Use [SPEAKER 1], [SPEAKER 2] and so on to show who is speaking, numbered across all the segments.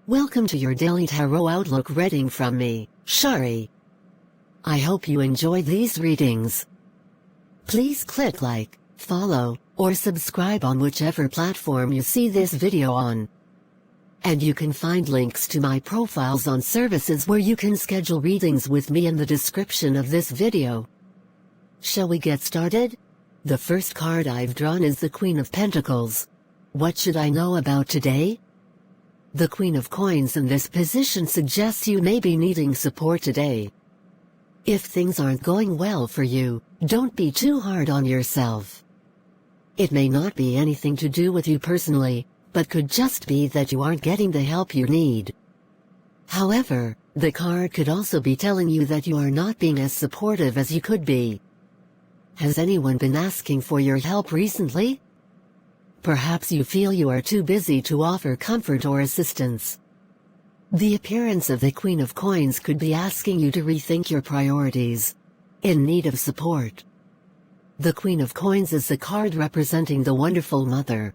[SPEAKER 1] Welcome to your daily tarot outlook reading from me, Shari. I hope you enjoy these readings. Please click like, follow, or subscribe on whichever platform you see this video on. And you can find links to my profiles on services where you can schedule readings with me in the description of this video. Shall we get started? The first card I've drawn is the Queen of Pentacles. What should I know about today? The Queen of Coins in this position suggests you may be needing support today. If things aren't going well for you, don't be too hard on yourself. It may not be anything to do with you personally, but could just be that you aren't getting the help you need. However, the card could also be telling you that you are not being as supportive as you could be. Has anyone been asking for your help recently? Perhaps you feel you are too busy to offer comfort or assistance. The appearance of the Queen of Coins could be asking you to rethink your priorities. In need of support. The Queen of Coins is the card representing the wonderful mother.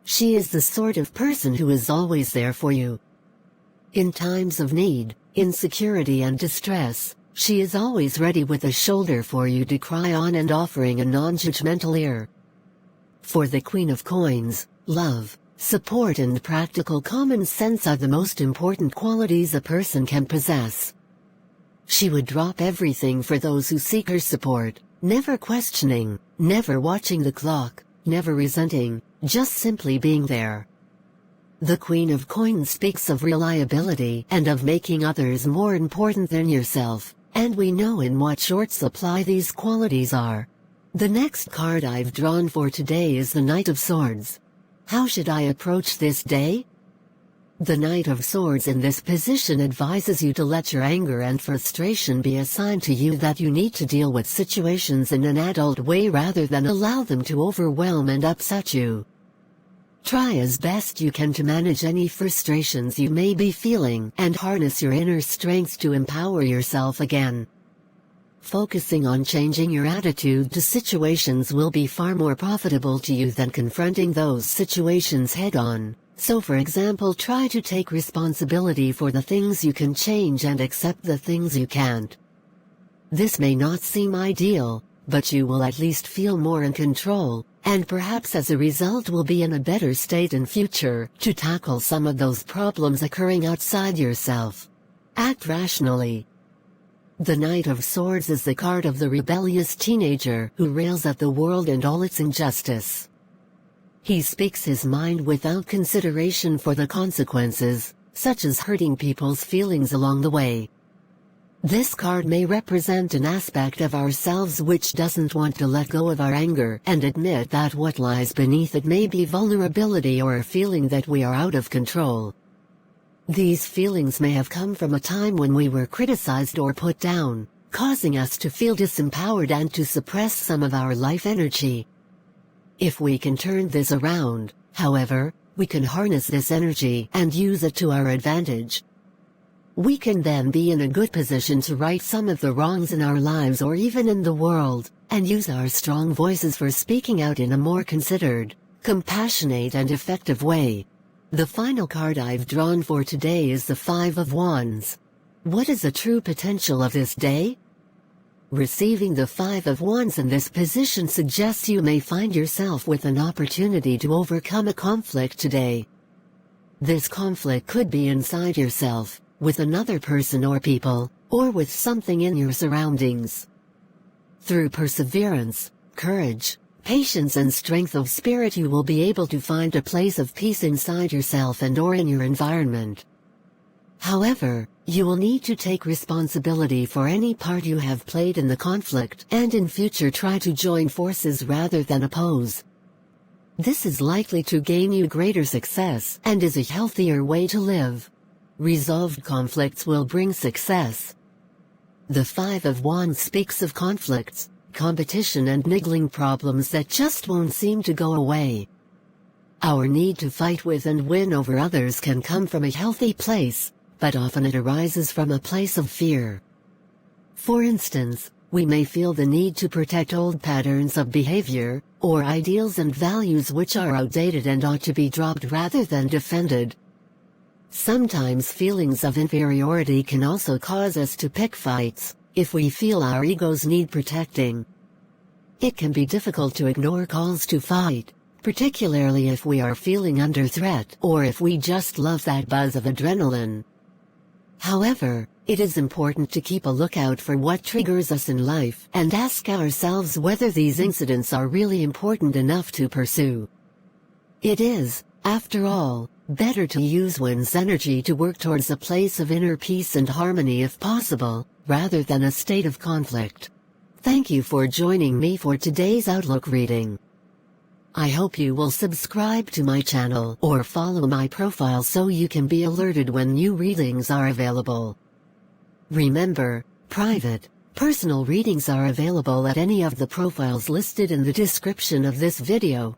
[SPEAKER 1] She is the sort of person who is always there for you. In times of need, insecurity and distress, she is always ready with a shoulder for you to cry on and offering a non-judgmental ear. For the Queen of Coins, love, support and practical common sense are the most important qualities a person can possess. She would drop everything for those who seek her support, never questioning, never watching the clock, never resenting, just simply being there. The Queen of Coins speaks of reliability and of making others more important than yourself, and we know in what short supply these qualities are. The next card I've drawn for today is the Knight of Swords. How should I approach this day? The Knight of Swords in this position advises you to let your anger and frustration be a sign to you that you need to deal with situations in an adult way rather than allow them to overwhelm and upset you. Try as best you can to manage any frustrations you may be feeling and harness your inner strength to empower yourself again. Focusing on changing your attitude to situations will be far more profitable to you than confronting those situations head-on. So for example, try to take responsibility for the things you can change and accept the things you can't. This may not seem ideal, but you will at least feel more in control, and perhaps as a result will be in a better state in future to tackle some of those problems occurring outside yourself. Act rationally. The Knight of Swords is the card of the rebellious teenager who rails at the world and all its injustice. He speaks his mind without consideration for the consequences, such as hurting people's feelings along the way. This card may represent an aspect of ourselves which doesn't want to let go of our anger and admit that what lies beneath it may be vulnerability or a feeling that we are out of control. These feelings may have come from a time when we were criticized or put down, causing us to feel disempowered and to suppress some of our life energy. If we can turn this around, however, we can harness this energy and use it to our advantage. We can then be in a good position to right some of the wrongs in our lives or even in the world, and use our strong voices for speaking out in a more considered, compassionate and effective way. The final card I've drawn for today is the Five of Wands. What is the true potential of this day? Receiving the Five of Wands in this position suggests you may find yourself with an opportunity to overcome a conflict today. This conflict could be inside yourself, with another person or people, or with something in your surroundings. Through perseverance, courage, patience and strength of spirit you will be able to find a place of peace inside yourself and or in your environment. However, you will need to take responsibility for any part you have played in the conflict and in future try to join forces rather than oppose. This is likely to gain you greater success and is a healthier way to live. Resolved conflicts will bring success. The Five of Wands speaks of conflicts, competition and niggling problems that just won't seem to go away. Our need to fight with and win over others can come from a healthy place, but often it arises from a place of fear. For instance, we may feel the need to protect old patterns of behavior, or ideals and values which are outdated and ought to be dropped rather than defended. Sometimes feelings of inferiority can also cause us to pick fights, if we feel our egos need protecting. It can be difficult to ignore calls to fight, particularly if we are feeling under threat or if we just love that buzz of adrenaline. However, it is important to keep a lookout for what triggers us in life and ask ourselves whether these incidents are really important enough to pursue. It is, after all, better to use one's energy to work towards a place of inner peace and harmony if possible, rather than a state of conflict. Thank you for joining me for today's Outlook reading. I hope you will subscribe to my channel or follow my profile so you can be alerted when new readings are available. Remember, private, personal readings are available at any of the profiles listed in the description of this video.